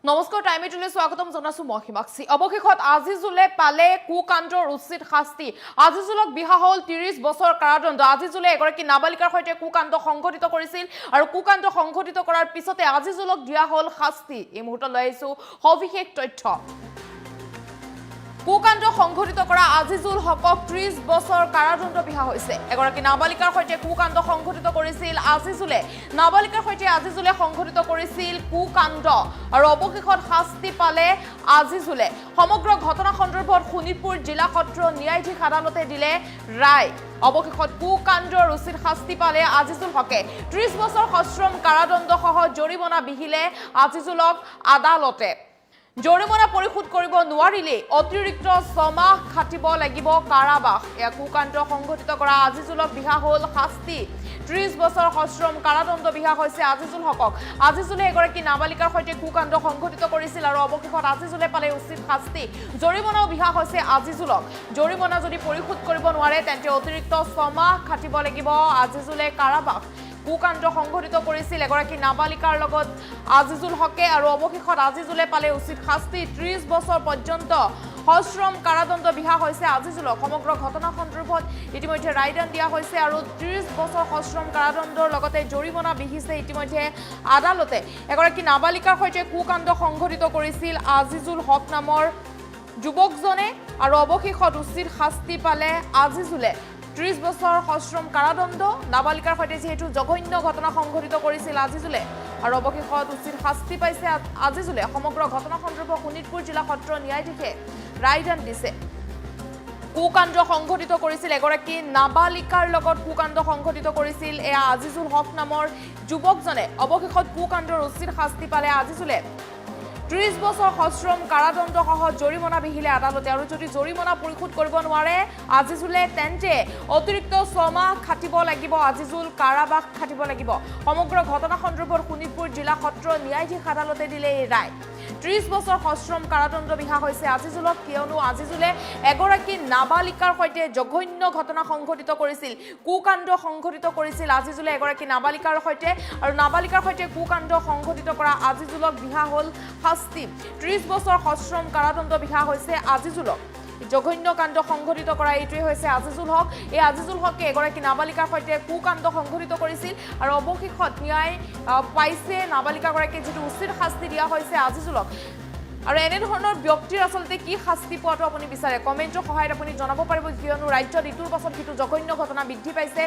নমস্কাৰ টাইমেটলৈ স্বাগতম জনাছো মহিমাক্ষী অৱশেষত আজিজুলে পালে কুকাণ্ডৰ উচিত শাস্তি আজিজুলক বিহা হল 30 বছৰ কাৰাদণ্ড আজিজুলে এগৰাকী নাবালিকাৰ সৈতে কুকাণ্ড সংঘটিত কৰিছিল আৰু কুকাণ্ড সংঘটিত কৰাৰ পিছতে আজিজুলক দিয়া হল শাস্তি এই মুহূৰ্তত লৈ আহিছো সবিশেষ তথ্য কুকাণ্ড সংঘটিত কৰা আজিজুল হকক 30 বছৰ কাৰাদণ্ড বিহা হৈছে এগৰাকী নাবালিকাৰ সৈতে কুকাণ্ড সংঘটিত কৰিছিল আজিজুলে নাবালিকাৰ সৈতে আজিজুলে সংঘটিত কৰিছিল কুকাণ্ড আৰু অৱশেষত শাস্তি পালে আজিজুলে সমগ্ৰ ঘটনা সন্দৰ্ভত শোণিতপুৰ জিলা সত্ৰ ন্যায়াধীশ আদালতে দিলে ৰায় অৱশেষত কুকাণ্ডৰ উচিত শাস্তি পালে আজিজুল হকে 30 বছৰ সশ্ৰম কাৰাদণ্ড সহ জৰিমনা বিহিলে আজিজুলক আদালতে জৰিমনা পৰিশোধ কৰিব নোৱাৰিলে অতিৰিক্ত 6 মাহ খাটিব লাগিব কাৰাবাস এয়া কুকাণ্ড সংঘটিত কৰা আজিজুলক বিহা হল শাস্তি 30 বছৰ সশ্ৰম কাৰাদণ্ড বিহা হৈছে আজিজুল হকক আজিজুলে এগৰাকী নাবালিকাৰ সৈতে কুকাণ্ড সংঘটিত কৰিছিল আৰু অৱশেষত আজিজুলে পালে উচিত শাস্তি জৰিমনাও বিহা হৈছে আজিজুলক জৰিমনা যদি পৰিশোধ কৰিব নোৱাৰে তেন্তে অতিৰিক্ত 6 মাহ খাটিব লাগিব আজিজুলে কাৰাবাস কুকাণ্ড সংঘটিত কৰিছিল এগৰাকী নাবালিকাৰ লগত আজিজুল হকে আৰু অৱশেষত আজিজুলে পালে উচিত শাস্তি 30 বছৰ পৰ্যন্ত সশ্ৰম কাৰাদণ্ড বিহা হৈছে আজিজুলক সমগ্ৰ ঘটনা সন্দৰ্ভত ইতিমধ্যে ৰায়দান দিয়া হৈছে আৰু 30 বছৰ সশ্ৰম কাৰাদণ্ডৰ লগতে জৰিমনা বিহিছে ইতিমধ্যে আদালতে এগৰাকী নাবালিকাৰ সৈতে কুকাণ্ড সংঘটিত কৰিছিল আজিজুল হক নামৰ যুৱকজনে আৰু অৱশেষত উচিত শাস্তি পালে আজিজুলে 30 বছৰ সশ্ৰম কাৰাদণ্ড নাবালিকাৰ সৈতে যেহেতু জঘন্য ঘটনা সংঘটিত কৰিছিল আজিজুলে আৰু অৱশেষত উচিত শাস্তি পাইছে আজিজুলে সমগ্ৰ ঘটনা সন্দৰ্ভত শোণিতপুৰ জিলা সত্ৰ ন্যায়াধীশে ৰায়দান দিছে কুকাণ্ড সংঘটিত কৰিছিল এগৰাকী নাবালিকাৰ লগত কুকাণ্ড সংঘটিত কৰিছিল এয়া আজিজুল হক নামৰ যুৱকজনে অৱশেষত কুকাণ্ডৰ উচিত শাস্তি পালে আজিজুলে 30 বছৰ সশ্ৰম কাৰাদণ্ড সহ জৰিমনা বিহিলে আদালতে আৰু যদি জৰিমনা পৰিশোধ কৰিব নোৱাৰে আজিজুলে তেন্তে অতিৰিক্ত 6 মাহ খাটিব লাগিব আজিজুল কাৰাবাস খাটিব লাগিব সমগ্ৰ ঘটনা সন্দৰ্ভত শোণিতপুৰ জিলা সত্ৰ ন্যায়াধীশ আদালতে দিলে এই ৰায় 30 বছৰ সশ্ৰম কাৰাদণ্ড বিহা হৈছে আজিজুলক কিয়নো আজিজুলে এগৰাকী নাবালিকাৰ সৈতে জঘন্য ঘটনা সংঘটিত কৰিছিল কুকাণ্ড সংঘটিত কৰিছিল আজিজুলে এগৰাকী নাবালিকাৰ সৈতে আৰু নাবালিকাৰ সৈতে কুকাণ্ড সংঘটিত কৰা আজিজুলক বিহা হল শাস্তি 30 বছৰ সশ্ৰম কাৰাদণ্ড বিহা হৈছে আজিজুলক জঘন্য কাণ্ড সংঘটিত কৰা এইটোৱে হৈছে আজিজুল হক এই আজিজুল হকে এগৰাকী নাবালিকাৰ সৈতে কুকাণ্ড সংঘটিত কৰিছিল আৰু অৱশেষত ন্যায় পাইছে নাবালিকাগৰাকীক যেটো উচিত শাস্তি দিয়া হৈছে আজিজুলক আৰু এনে ধৰণৰ ব্যক্তিৰ আসলতে কি শাস্তি পোৱাটো আপুনি বিচাৰে কমেন্টৰ সহায়ত আপুনি জনাব পাৰিব কিয়নো ৰাজ্যত ইটোৰ পাছত সিটো জঘন্য ঘটনা বৃদ্ধি পাইছে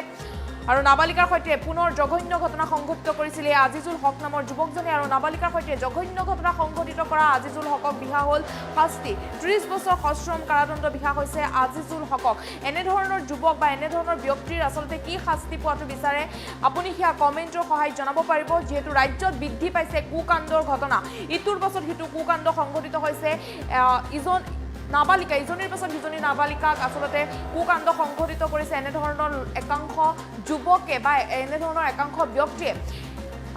আৰু নাবালিকাৰ সৈতে পুনৰ জঘন্য ঘটনা সংঘটিত কৰিছিল আজিজুল হক নামৰ যুৱকজনে আৰু নাবালিকাৰ সৈতে জঘন্য ঘটনা সংঘটিত কৰা আজিজুল হকক বিহা হল শাস্তি 30 বছৰ সশ্ৰম কাৰাদণ্ড বিহা হৈছে আজিজুল হকক এনে ধৰণৰ যুৱক বা এনে ধৰণৰ ব্যক্তিৰ আসলতে কি শাস্তি পোৱাটো বিচাৰে আপুনি হিয়া কমেন্টৰ সহায়ত জনাব পাৰিব যেহেতু ৰাজ্যত বৃদ্ধি পাইছে কুকাণ্ডৰ ঘটনা ইটোৰ পাছত হিটো কুকাণ্ড সংঘটিত হৈছে ইজন নাবালিকা ইজনীৰ পাছত সিজনী নাবালিকাক আসলতে কুকাণ্ড সংঘটিত কৰিছে এনে ধৰণৰ একাংশ যুৱকে বা এনে ধৰণৰ একাংশ ব্যক্তিয়ে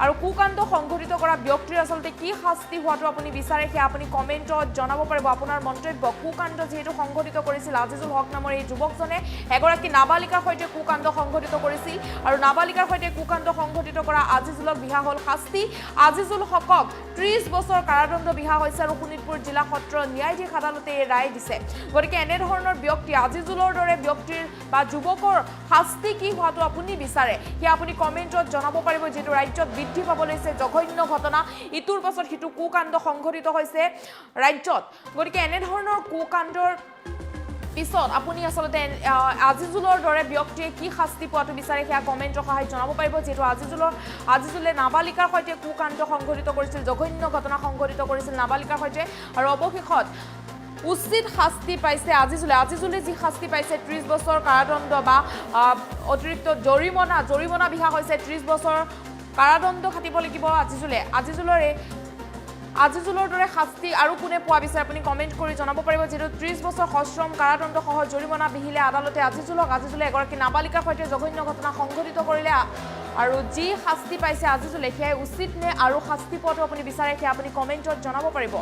আৰু কুকাণ্ড সংঘটিত কৰা ব্যক্তিৰ আসলতে কি শাস্তি হোৱাটো আপুনি বিচাৰে সেয়া আপুনি কমেন্টত জনাব পাৰিব আপোনাৰ মন্তব্য কুকাণ্ড যেহেতু সংঘটিত কৰিছিল আজিজুল হক নামৰ এই যুৱকজনে এগৰাকী নাবালিকাৰ সৈতে কুকাণ্ড সংঘটিত কৰিছিল আৰু নাবালিকাৰ সৈতে কুকাণ্ড সংঘটিত কৰা আজিজুলক বিহা হল শাস্তি আজিজুল হকক 30 বছৰ কাৰাদণ্ড বিহা হৈছে আৰু শোণিতপুৰ জিলা সত্ৰ ন্যায়াধীশ আদালতে এই ৰায় দিছে গতিকে এনে ধৰণৰ ব্যক্তি আজিজুলৰ দৰে ব্যক্তিৰ বা যুৱকৰ শাস্তি কি হোৱাটো আপুনি বিচাৰে সেয়া আপুনি কমেন্টত জনাব পাৰিব যেটো ৰাজ্যত বৃদ্ধি পাবলৈছে জঘন্য ঘটনা ইটোৰ পাছত হিটো কুকাণ্ড সংঘটিত হৈছে ৰাজ্যত গতিকে এনে ধৰণৰ কুকাণ্ডৰ পিছত আপুনি আসলতে আজিজুলৰ দৰে ব্যক্তিয়ে কি শাস্তি পোৱাটো বিচাৰে সেয়া কমেন্টৰ সহায়ত জনাব পাৰিব যেটো আজিজুলে নাবালিকাৰ সৈতে কুকাণ্ড সংঘটিত কৰিছিল জঘন্য ঘটনা সংঘটিত কৰিছিল নাবালিকাৰ সৈতে আৰু অৱশেষত উচিত শাস্তি পাইছে আজিজুলে যি শাস্তি পাইছে 30 বছৰ কাৰাদণ্ড বা অতিৰিক্ত জৰিমনা বিহা হৈছে 30 বছৰ কাৰাদণ্ড খাটিব লাগিব আজিজুলৰ দৰে শাস্তি আৰু কোনে পোৱা বিচাৰে আপুনি কমেন্ট কৰি জনাব পাৰিব যেটো 30 বছৰ সশ্ৰম কাৰাদণ্ড সহ জৰিমনা বিহিলে আদালতে আজিজুলে এগৰাকী নাবালিকাৰ সৈতে জঘন্য ঘটনা সংঘটিত কৰিলে আৰু যি শাস্তি পাইছে আজিজুলে সেয়া উচিত নে আৰু শাস্তি পোৱাটো আপুনি বিচাৰে সেয়া আপুনি কমেন্টত জনাব পাৰিব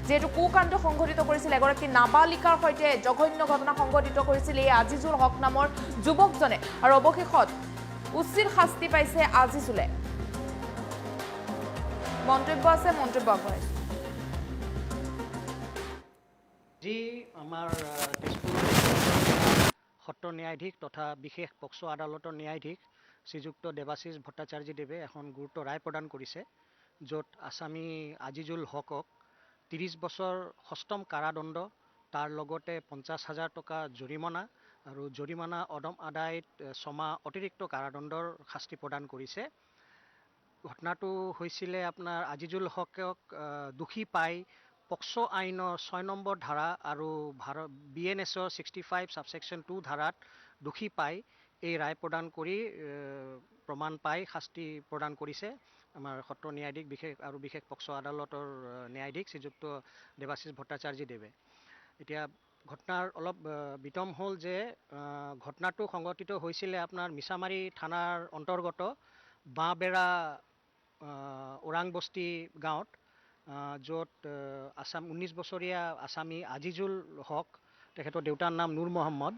যেটো কুকাণ্ড সংঘটিত কৰিছিল এগৰাকী নাবালিকাৰ সৈতে জঘন্য ঘটনা সংঘটিত কৰিছিল এই আজিজুল হক নামৰ যুৱকজনে আৰু অৱশেষত উচিত শাস্তি পাইছে আজিজুলে মন্তব্য আছে মন্তব্য আগবঢ়াইছে যি আমাৰ তেজপুৰ সত্ৰ ন্যায়াধীশ তথা বিশেষ পক্সো আদালতৰ ন্যায়াধীশ শ্ৰীযুক্ত দেৱাশিষ ভট্টাচাৰ্যদেৱে এখন গুৰুত্ব ৰায় প্ৰদান কৰিছে, য'ত আসামী আজিজুল হকক 30 বছৰ সষ্টম কাৰাদণ্ড, তাৰ লগতে 50,000 টকা জৰিমনা আৰু জৰিমনা অদম আদায়ত 6 মাহ অতিৰিক্ত কাৰাদণ্ডৰ শাস্তি প্ৰদান কৰিছে। ঘটনাটো হৈছিলে আপোনাৰ আজিজুল হকক দোষী পাই পক্সো আইনৰ 6 নম্বৰ ধাৰা আৰু BNSৰ 65 ছাবছেকশ্যন 2 ধাৰাত দোষী পাই এই ৰায় প্ৰদান কৰি প্ৰমাণ পাই শাস্তি প্ৰদান কৰিছে আমাৰ সত্ৰ ন্যায়াধীশ বিশেষ পক্সো আদালতৰ ন্যায়াধীশ শ্ৰীযুক্ত দেৱাশিষ ভট্টাচাৰ্যদেৱে। এতিয়া ঘটনাৰ অলপ বিতম হ'ল যে ঘটনাটো সংঘটিত হৈছিলে আপোনাৰ মিছামাৰী থানাৰ অন্তৰ্গত বাঁহবেৰা ওৰাংবস্তি গাঁৱত, য'ত 19 বছৰীয়া আসামী আজিজুল হক, তেখেতৰ দেউতাৰ নাম নুৰ মহম্মদ,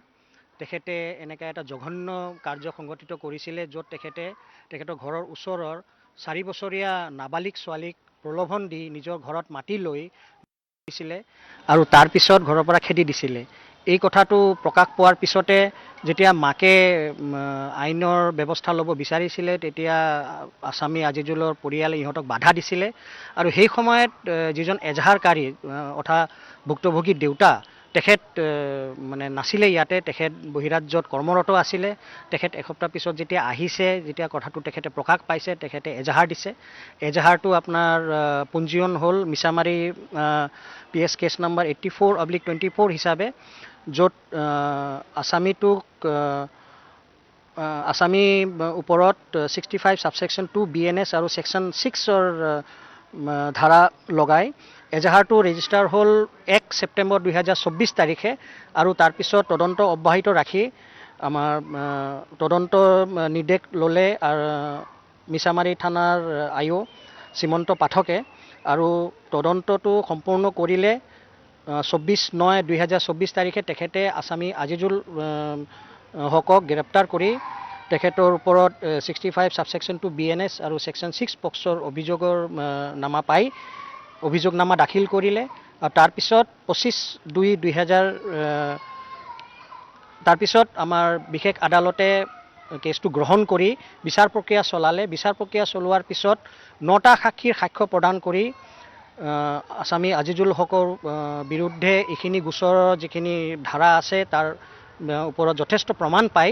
তেখেতে এনেকৈ এটা জঘন্য কাৰ্য সংঘটিত কৰিছিলে, য'ত তেখেতৰ ঘৰৰ ওচৰৰ 4 বছৰীয়া নাবালিক ছোৱালীক প্ৰলোভন দি নিজৰ ঘৰত মাতি লৈ দিছিলে আৰু তাৰপিছত ঘৰৰ পৰা খেদি দিছিলে। এই কথাটো প্ৰকাশ পোৱাৰ পিছতে যেতিয়া মাকে আইনৰ ব্যৱস্থা ল'ব বিচাৰিছিলে, তেতিয়া আসামী আজিজুলৰ পৰিয়ালে ইহঁতক বাধা দিছিলে আৰু সেই সময়ত যিজন এজাহাৰকাৰী অৰ্থাৎ ভুক্তভোগীৰ দেউতা, তেখেত মানে নাছিলে ইয়াতে, তেখেত বহিৰাজ্যত কৰ্মৰত আছিলে। তেখেত এসপ্তাহ পিছত যেতিয়া আহিছে, যেতিয়া কথাটো তেখেতে প্ৰকাশ পাইছে, তেখেতে এজাহাৰ দিছে। এজাহাৰটো আপোনাৰ পঞ্জীয়ন হ'ল মিছামাৰী PS কেছ নম্বৰ 84/24 হিচাপে, য'ত আসামী ওপৰত 65 ছাবছেকশ্যন 2 BNS আৰু ছেকশ্যন 6ৰ ধাৰা লগাই এজাহাৰটো ৰেজিষ্টাৰ হ'ল 1 ছেপ্টেম্বৰ 2024 তাৰিখে আৰু তাৰপিছত তদন্ত অব্যাহত ৰাখি আমাৰ তদন্ত নিৰ্দেশ ল'লে মিছামাৰী থানাৰ IO শ্ৰীমন্ত পাঠকে, আৰু তদন্তটো সম্পূৰ্ণ কৰিলে 24/9/2024 তাৰিখে তেখেতে আসামী আজিজুল হকক গ্ৰেপ্তাৰ কৰি তেখেতৰ ওপৰত 65 ছাবছেকশ্যন 2 BNS আৰু ছেকশ্যন 6 পক্সৰ অভিযোগনামা দাখিল কৰিলে। আৰু তাৰপিছত 25/2/2000 আমাৰ বিশেষ আদালতে কেছটো গ্ৰহণ কৰি বিচাৰ প্ৰক্ৰিয়া চলালে। বিচাৰ প্ৰক্ৰিয়া চলোৱাৰ পিছত 9টা সাক্ষীৰ সাক্ষ্য প্ৰদান কৰি আসামী আজিজুল হকৰ বিৰুদ্ধে এইখিনি গোচৰৰ যিখিনি ধাৰা আছে তাৰ ওপৰত যথেষ্ট প্ৰমাণ পাই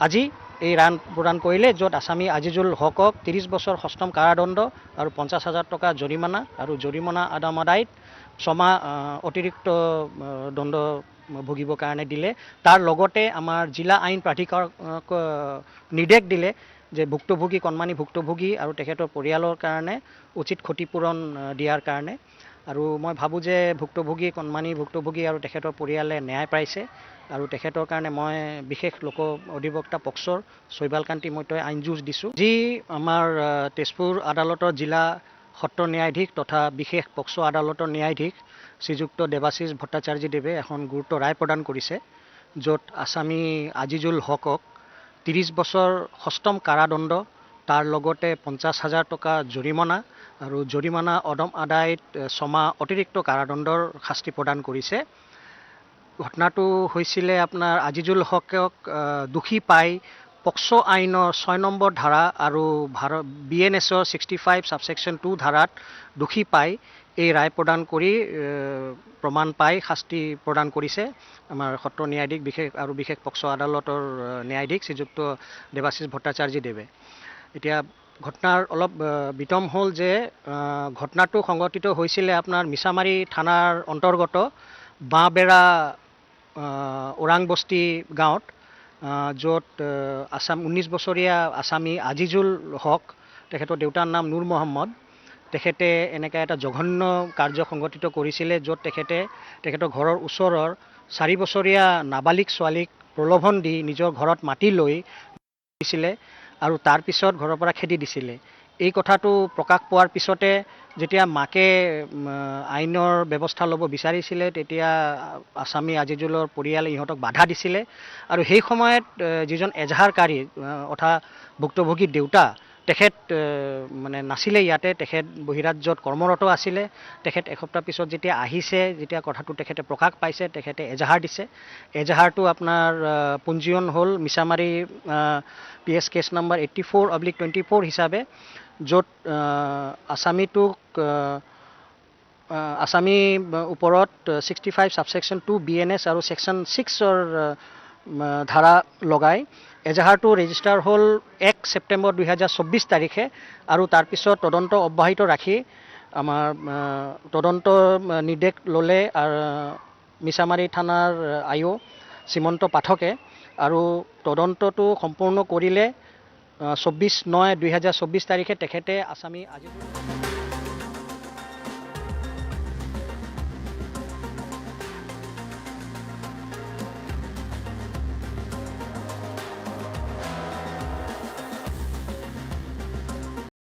আজি এই ৰায় প্ৰদান কৰিলে, য'ত আসামী আজিজুল হকক 30 বছৰ সষ্টম কাৰাদণ্ড আৰু 50,000 টকা জৰিমনা আৰু জৰিমনা আদম আদায়ত 6 মাহ অতিৰিক্ত দণ্ড ভুগিবৰ কাৰণে দিলে। তাৰ লগতে আমাৰ জিলা আইন প্ৰাধিকাৰক নিৰ্দেশ দিলে যে কণমানি ভুক্তভোগী আৰু তেখেতৰ পৰিয়ালৰ কাৰণে উচিত ক্ষতিপূৰণ দিয়াৰ কাৰণে। আৰু মই ভাবোঁ যে কণমানি ভুক্তভোগী আৰু তেখেতৰ পৰিয়ালে ন্যায় পাইছে আৰু তেখেতৰ কাৰণে মই বিশেষ লোক অধিবক্তা পক্ষৰ শৈবালকান্তি মৈত্ৰই আইন যুঁজ দিছোঁ। যি আমাৰ তেজপুৰ আদালতৰ জিলা সত্ৰ ন্যায়াধীশ তথা বিশেষ পক্সো আদালতৰ ন্যায়াধীশ শ্ৰীযুক্ত দেৱাশিষ ভট্টাচাৰ্যদেৱে এখন গুৰুত্ব ৰায় প্ৰদান কৰিছে, য'ত আসামী আজিজুল হকক 30 বছৰ সষ্টম কাৰাদণ্ড, তাৰ লগতে 50,000 টকা জৰিমনা আৰু জৰিমনা অদম আদায়ত 6 মাহ অতিৰিক্ত কাৰাদণ্ডৰ শাস্তি প্ৰদান কৰিছে। ঘটনাটো হৈছিলে আপোনাৰ আজিজুল হকক দোষী পাই পক্সো আইনৰ 6 নম্বৰ ধাৰা আৰু BNSৰ 65 ছাবছেকশ্যন 2 ধাৰাত দোষী পাই এই ৰায় প্ৰদান কৰি প্ৰমাণ পাই শাস্তি প্ৰদান কৰিছে আমাৰ সত্ৰ ন্যায়াধীশ বিশেষ পক্সো আদালতৰ ন্যায়াধীশ শ্ৰীযুক্ত দেৱাশিষ ভট্টাচাৰ্যদেৱে। এতিয়া ঘটনাৰ অলপ বিতম হ'ল যে ঘটনাটো সংঘটিত হৈছিলে আপোনাৰ মিছামাৰী থানাৰ অন্তৰ্গত বাঁহবেৰা ওৰাংবস্তি গাঁৱত, য'ত 19 বছৰীয়া আসামী আজিজুল হক, তেখেতৰ দেউতাৰ নাম নুৰ মহম্মদ, তেখেতে এনেকৈ এটা জঘন্য কাৰ্য সংঘটিত কৰিছিলে, য'ত তেখেতৰ ঘৰৰ ওচৰৰ 4 বছৰীয়া নাবালিক ছোৱালীক প্ৰলোভন দি নিজৰ ঘৰত মাতি লৈ দিছিলে আৰু তাৰপিছত ঘৰৰ পৰা খেদি দিছিলে। এই কথাটো প্ৰকাশ পোৱাৰ পিছতে যেতিয়া মাকে আইনৰ ব্যৱস্থা ল'ব বিচাৰিছিলে, তেতিয়া আসামী আজিজুলৰ পৰিয়ালে ইহঁতক বাধা দিছিলে আৰু সেই সময়ত যিজন এজাহাৰকাৰী অৰ্থাৎ ভুক্তভোগীৰ দেউতা, তেখেত মানে নাছিলে ইয়াতে, তেখেত বহিৰাজ্যত কৰ্মৰত আছিলে। তেখেত এসপ্তাহ পিছত যেতিয়া আহিছে, যেতিয়া কথাটো তেখেতে প্ৰকাশ পাইছে, তেখেতে এজাহাৰ দিছে। এজাহাৰটো আপোনাৰ পঞ্জীয়ন হ'ল মিছামাৰী PS কেছ নাম্বাৰ 84/24 হিচাপে, য'ত আছামীটোক আছামী ওপৰত 65 ছাবছেকশ্যন 2 BNS আৰু ছেকশ্যন 6ৰ ধাৰা লগাই এজাহাৰটো ৰেজিষ্টাৰ হ'ল 1 ছেপ্টেম্বৰ 2024 তাৰিখে। আৰু তাৰপিছত তদন্ত অব্যাহত ৰাখি আমাৰ তদন্ত নিৰ্দেশ ল'লে মিছামাৰী থানাৰ আয়ো শ্ৰীমন্ত পাঠকে, আৰু তদন্তটো সম্পূৰ্ণ কৰিলে 24/9/2024 তাৰিখে তেখেতে আছামী আজিজুল